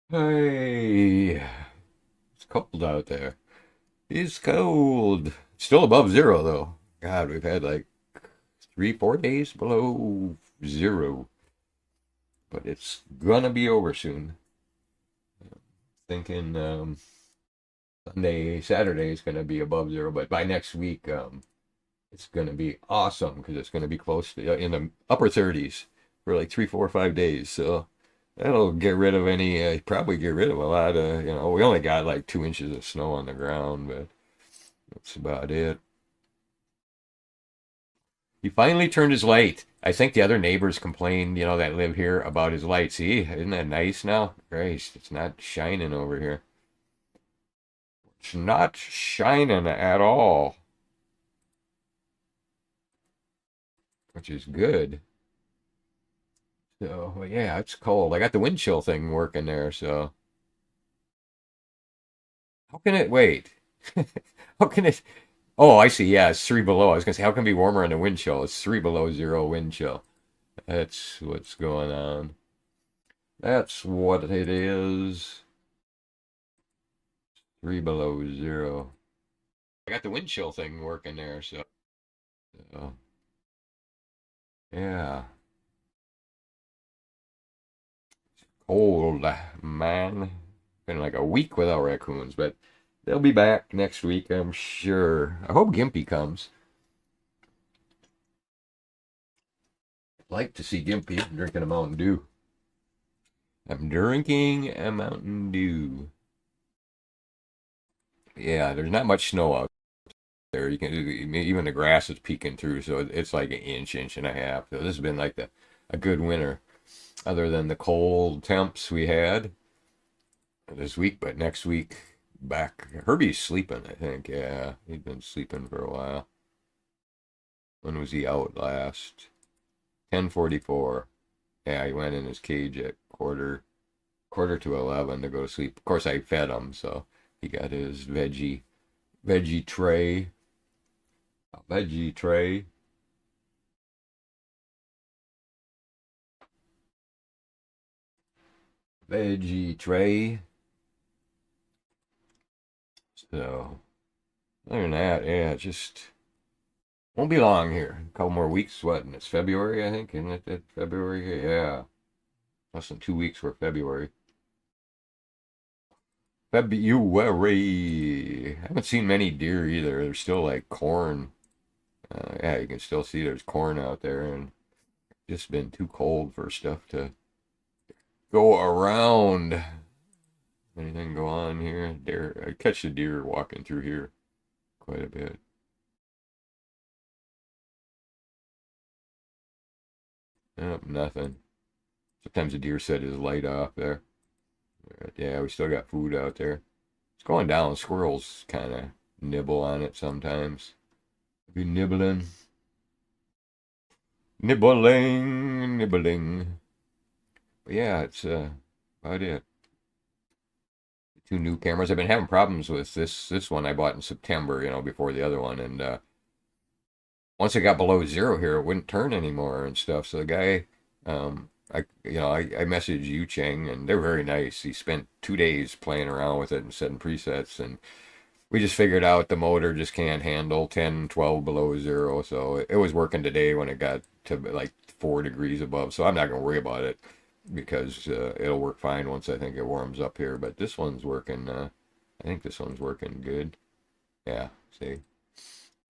Hey, it's cold out there. It's cold. It's still above zero though. God, we've had like 3, 4 days below zero, but it's gonna be over soon. Thinking Sunday, Saturday is gonna be above zero, but by next week, it's gonna be awesome because it's gonna be close to in the upper 30s for like 3, 4, 5 days. So that'll get rid of probably get rid of a lot of, we only got like 2 inches of snow on the ground, but that's about it. He finally turned his light. I think the other neighbors complained, that live here about his light. See, isn't that nice now? Christ, it's not shining over here. It's not shining at all, which is good. So, well, yeah, it's cold. I got the wind chill thing working there, so how can it wait? How can it? Oh, I see. Yeah, it's three below. I was gonna say, how can it be warmer on the wind chill? It's three below zero wind chill. That's what's going on. That's what it is. Three below zero. I got the wind chill thing working there, so yeah. Cold, man. Been like a week without raccoons, but they'll be back next week, I'm sure. I hope Gimpy comes. I'd like to see Gimpy. I'm drinking a Mountain Dew. I'm drinking a Mountain Dew. Yeah, there's not much snow out there. You can even the grass is peeking through, so it's like an inch, inch and a half. So this has been like a good winter, other than the cold temps we had this week. But next week, back. Herbie's sleeping, I think. Yeah, he's been sleeping for a while. When was he out last? 10:44. Yeah, he went in his cage at quarter to 11 to go to sleep. Of course, I fed him, so he got his veggie tray, veggie tray, veggie tray. So other than that, yeah, it just won't be long here. A couple more weeks. What? And it's February, I think. Isn't it February? Yeah, less than 2 weeks for February. February. I haven't seen many deer either. There's still like corn. Yeah, you can still see there's corn out there, and just been too cold for stuff to go around. Anything go on here? Deer. I catch the deer walking through here quite a bit. Nope, nothing. Sometimes the deer set his light off there. But yeah, we still got food out there. It's going down. Squirrels kind of nibble on it sometimes. Be nibbling, nibbling, nibbling. But yeah, it's about it. Two new cameras. I've been having problems with this one I bought in September, before the other one, and once it got below zero here, it wouldn't turn anymore and stuff. So the guy, I messaged Yu Cheng, and they're very nice. He spent 2 days playing around with it and setting presets, and we just figured out the motor just can't handle 10, 12 below zero. So it was working today when it got to like 4 degrees above. So I'm not gonna worry about it because it'll work fine once I think it warms up here. But this one's working. I think this one's working good. Yeah. See.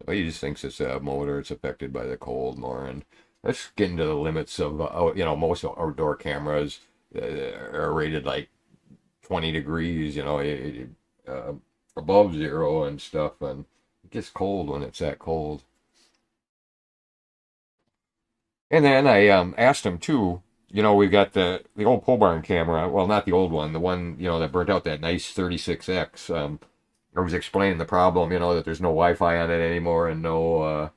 Well, he just thinks it's a motor. It's affected by the cold more, and that's getting to the limits of most outdoor cameras are rated like 20 degrees, uh, above zero and stuff, and it gets cold when it's that cold. And then I asked him too. We've got the old pole barn camera. Well, not the old one, the one that burnt out, that nice 36X. I was explaining the problem, that there's no Wi-Fi on it anymore and no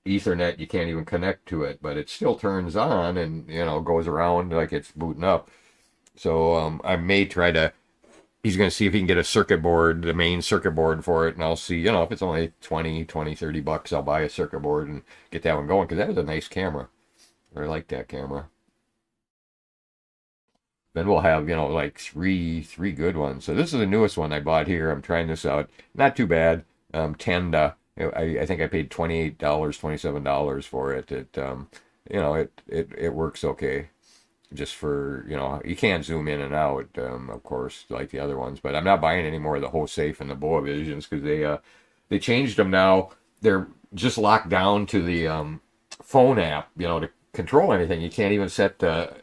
Ethernet. You can't even connect to it, but it still turns on and goes around like it's booting up. So I may try to. He's going to see if he can get a circuit board, the main circuit board for it, and I'll see. If it's only 20, 30 bucks, I'll buy a circuit board and get that one going because that was a nice camera. I like that camera. Then we'll have, like three good ones. So this is the newest one I bought here. I'm trying this out. Not too bad. 10 I think I paid $28, $27 for it. It works okay. Just for, you can't zoom in and out, of course, like the other ones. But I'm not buying any more of the Hosafe and the Boa Visions because they changed them now. They're just locked down to the phone app, to control anything. You can't even set the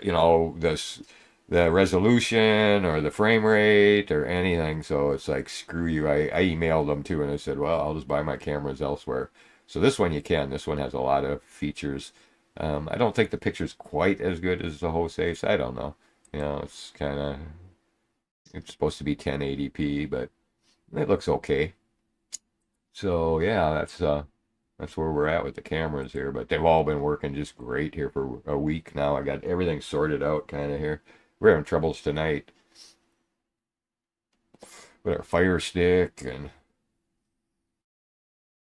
resolution or the frame rate or anything. So it's like, screw you. I emailed them too, and I said, well, I'll just buy my cameras elsewhere. So this one you can. This one has a lot of features. I don't think the picture's quite as good as the Jose's. I don't know. It's kind of, it's supposed to be 1080p, but it looks okay. So yeah, that's where we're at with the cameras here. But they've all been working just great here for a week now. I got everything sorted out kind of here. We're having troubles tonight with our Fire Stick, and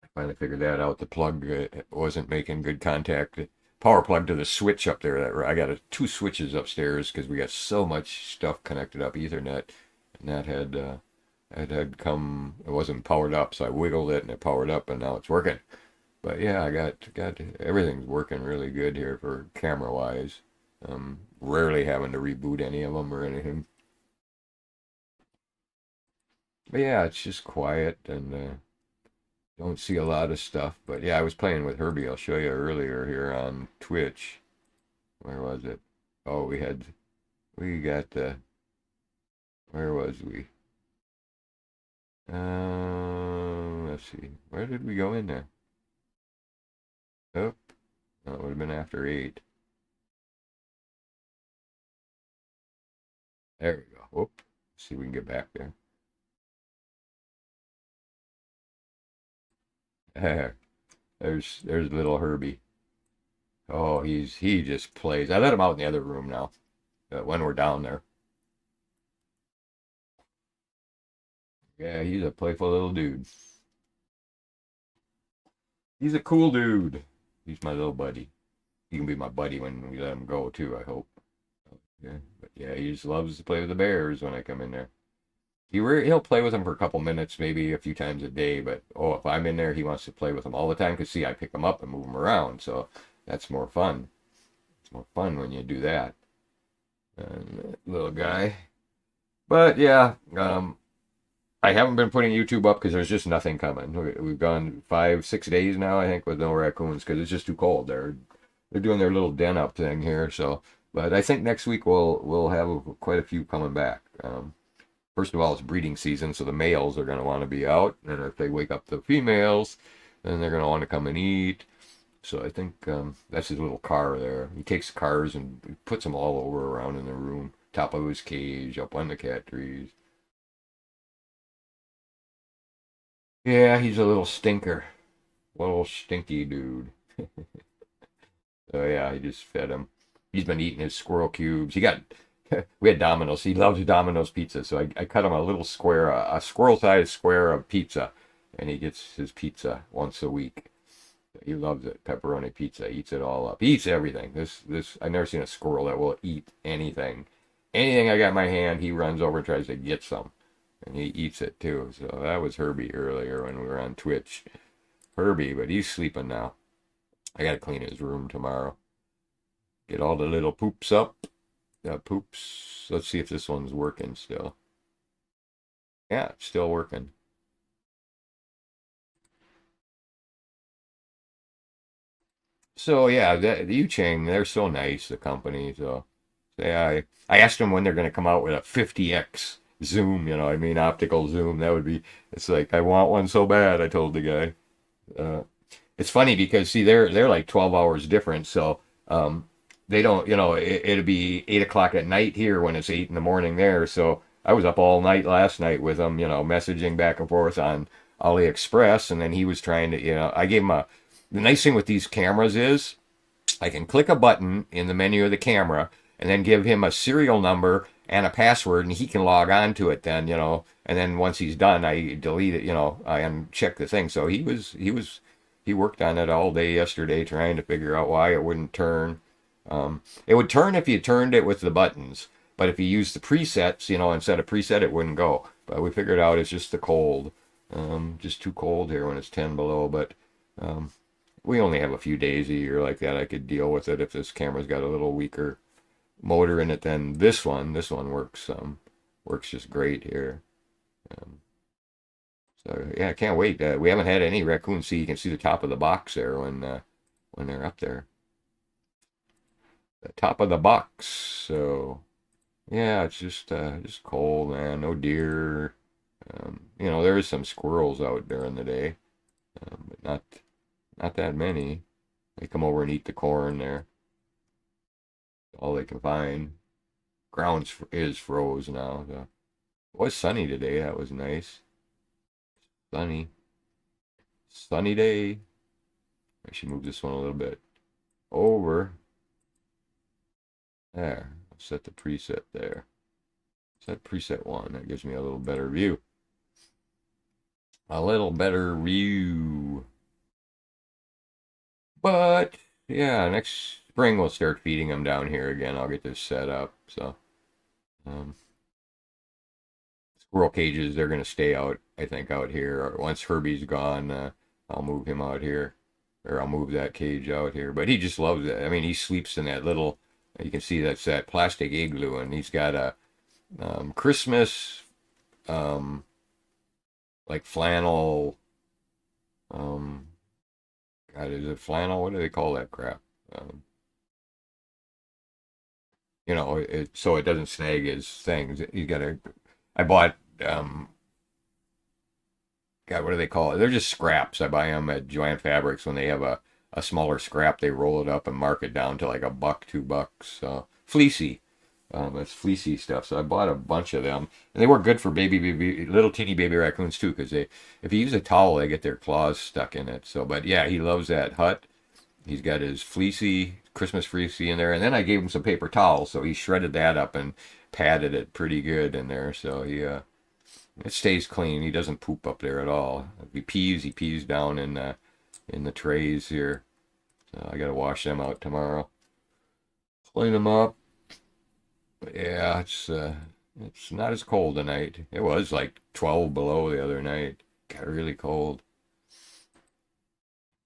I finally figured that out. The plug wasn't making good contact. Power plug to the switch up there. I got two switches upstairs because we got so much stuff connected up Ethernet, and that had come. It wasn't powered up, so I wiggled it and it powered up, and now it's working. But yeah, I got everything's working really good here for camera wise. Rarely having to reboot any of them or anything. But yeah, it's just quiet and don't see a lot of stuff. But yeah, I was playing with Herbie. I'll show you earlier here on Twitch. Where was it? Oh, we got the. Where was we? Let's see. Where did we go in there? Oh, that would have been after 8. There we go. Whoop. See if we can get back there. There's little Herbie. Oh, he just plays. I let him out in the other room now. When we're down there. Yeah, he's a playful little dude. He's a cool dude. He's my little buddy. He can be my buddy when we let him go too, I hope. Yeah, but yeah, he just loves to play with the bears when I come in there. He'll play with them for a couple minutes, maybe a few times a day. But oh, if I'm in there, he wants to play with them all the time. Cause see, I pick them up and move them around, so that's more fun. It's more fun when you do that. Little guy. But yeah, I haven't been putting YouTube up because there's just nothing coming. We've gone 5, 6 days now, I think, with no raccoons because it's just too cold. They're doing their little den up thing here. So, but I think next week we'll have quite a few coming back. First of all, it's breeding season, so the males are going to want to be out, and if they wake up the females, then they're going to want to come and eat. So I think that's his little car there. He takes cars and puts them all over around in the room, top of his cage, up on the cat trees. Yeah, he's a little stinker, little stinky dude. So yeah, I just fed him. He's been eating his squirrel cubes. We had Domino's. He loves Domino's pizza, so I cut him a little square, a squirrel-sized square of pizza, and he gets his pizza once a week. He loves it. Pepperoni pizza. He eats it all up. He eats everything. This I've never seen a squirrel that will eat anything. Anything I got in my hand, he runs over and tries to get some, and he eats it too. So that was Herbie earlier when we were on Twitch. Herbie, but he's sleeping now. I gotta clean his room tomorrow. Get all the little poops up. Poops. Let's see if this one's working still. Yeah, it's still working. So yeah, the Uchang, they're so nice, the company. So yeah, I asked them when they're going to come out with a 50x zoom. I mean optical zoom. That would be. It's like I want one so bad. I told the guy. Uh, it's funny because see they're like 12 hours different, so they don't. It'd be 8 o'clock at night here when it's 8 in the morning there. So I was up all night last night with them. Messaging back and forth on AliExpress, and then he was trying to. I gave him a. The nice thing with these cameras is I can click a button in the menu of the camera and then give him a serial number and a password, and he can log on to it then, and then once he's done, I delete it, I uncheck the thing. So he worked on it all day yesterday trying to figure out why it wouldn't turn. It would turn if you turned it with the buttons, But if you use the presets, instead of preset, it wouldn't go. But we figured out it's just the cold. Just too cold here when it's 10 below. But um, we only have a few days a year like that. I could deal with it if this camera's got a little weaker motor in it than this one. This one works just great here. Um, so yeah, I can't wait. We haven't had any raccoons. See, you can see the top of the box there when they're up there. The top of the box. So yeah, it's just cold, man. No deer. There is some squirrels out during the day, but not that many. They come over and eat the corn there. All they can find. Ground is froze now. So. It was sunny today. That was nice. Sunny. Sunny day. I should move this one a little bit over. There. I'll set the preset there. Set preset 1. That gives me a little better view. A little better view. But, yeah, next spring we'll start feeding them down here again. I'll get this set up. So, squirrel cages, they're going to stay out, I think, out here. Once Herbie's gone, I'll move him out here. Or I'll move that cage out here. But he just loves it. I mean, he sleeps in that little, you can see that's that plastic igloo. And he's got a Christmas, like flannel, God, is it flannel? What do they call that crap? So it doesn't snag his things. He's got I bought, God, what do they call it? They're just scraps. I buy them at Joann Fabrics when they have a smaller scrap. They roll it up and mark it down to like $1, $2. Fleecy. It's fleecy stuff. So I bought a bunch of them, and they work good for little teeny baby raccoons too. Because if you use a towel, they get their claws stuck in it. So, but yeah, he loves that hut. He's got his fleecy Christmas fleecy in there, and then I gave him some paper towels, so he shredded that up and padded it pretty good in there. So it stays clean. He doesn't poop up there at all. If he pees down in the trays here. So I gotta wash them out tomorrow. Clean them up. But yeah, it's not as cold tonight. It was like 12 below the other night. Got really cold.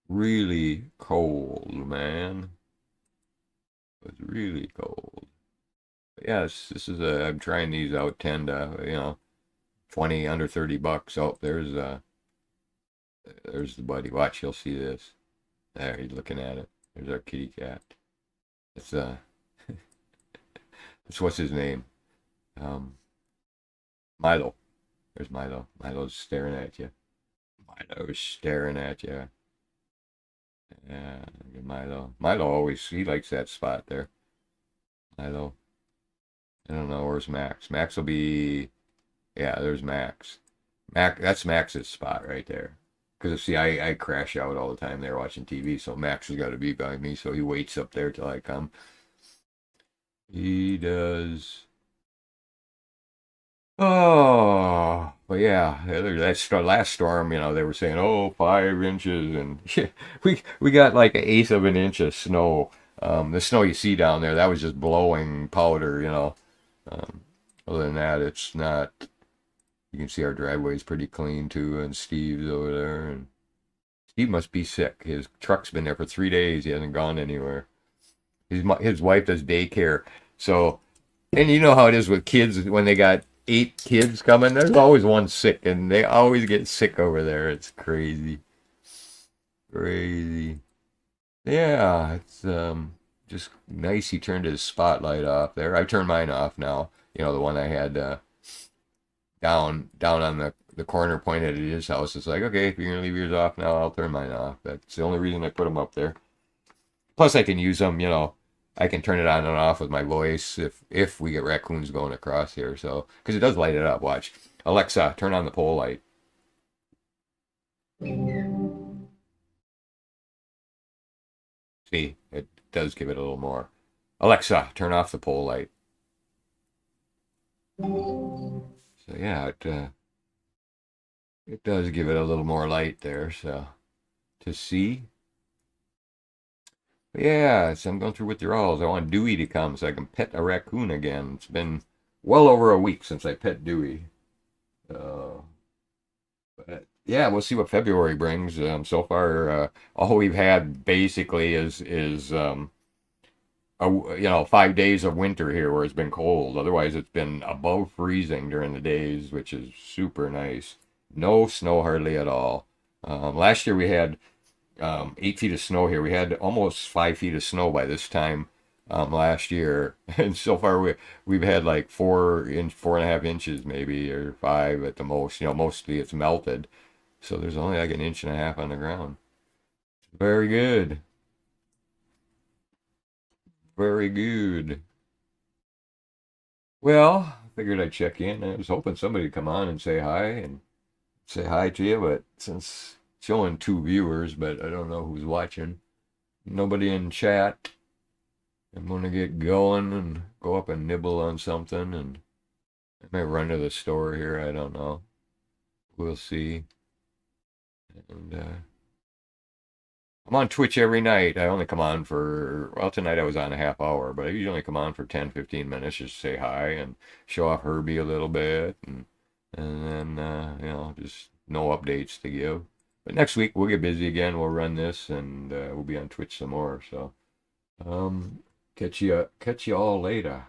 Really cold, man. It was really cold. But yes, I'm trying these out 10 to, 20 under $30. Oh, there's the buddy. Watch, you'll see this. There, he's looking at it. There's our kitty cat. It's it's what's his name? Milo. There's Milo. Milo's staring at you. Milo's staring at you. Yeah, Milo. Milo always, he likes that spot there. Milo. I don't know, where's Max? Max will be, yeah, there's Max. That's Max's spot right there. Because see, I crash out all the time there watching TV, so Max has got to be by me, so he waits up there till I come. He does. Oh, but yeah, last storm, they were saying, oh, 5 inches, and we got like an eighth of an inch of snow. The snow you see down there, that was just blowing powder. Other than that, it's not. You can see our driveway is pretty clean too, and Steve's over there, and Steve must be sick. His truck's been there for 3 days. He hasn't gone anywhere. His wife does daycare, so, and you know how it is with kids when they got 8 kids coming. There's always one sick, and they always get sick over there. It's crazy, crazy. Yeah, it's just nice. He turned his spotlight off there. I turned mine off now. The one I had down on the corner pointed at his house. It's like, okay, if you're gonna leave yours off now, I'll turn mine off. That's the only reason I put them up there. Plus, I can use them. I can turn it on and off with my voice if we get raccoons going across here. So, because it does light it up. Watch, Alexa, turn on the pole light. See, it does give it a little more. Alexa, turn off the pole light. So yeah, it does give it a little more light there. So to see. But yeah, so I'm going through withdrawals. I want Dewey to come so I can pet a raccoon again. It's been well over a week since I pet Dewey. Uh, but yeah, we'll see what February brings. So far, all we've had basically is 5 days of winter here where it's been cold. Otherwise, it's been above freezing during the days, which is super nice. No snow hardly at all. Last year we had 8 feet of snow here. We had almost 5 feet of snow by this time last year, and so far we've had like 4.5 inches maybe, or five at the most. Mostly it's melted, so there's only like an inch and a half on the ground. Very good, very good. Well, I figured I'd check in. I was hoping somebody would come on and say hi to you, but since it's showing two viewers, but I don't know who's watching. Nobody in chat. I'm gonna get going and go up and nibble on something, and I might run to the store here. I don't know. We'll see. And I'm on Twitch every night. I only come on for, well, tonight I was on a half hour, but I usually only come on for 10, 15 minutes just to say hi and show off Herbie a little bit, and then just no updates to give. But next week we'll get busy again. We'll run this, and we'll be on Twitch some more. So catch you all later.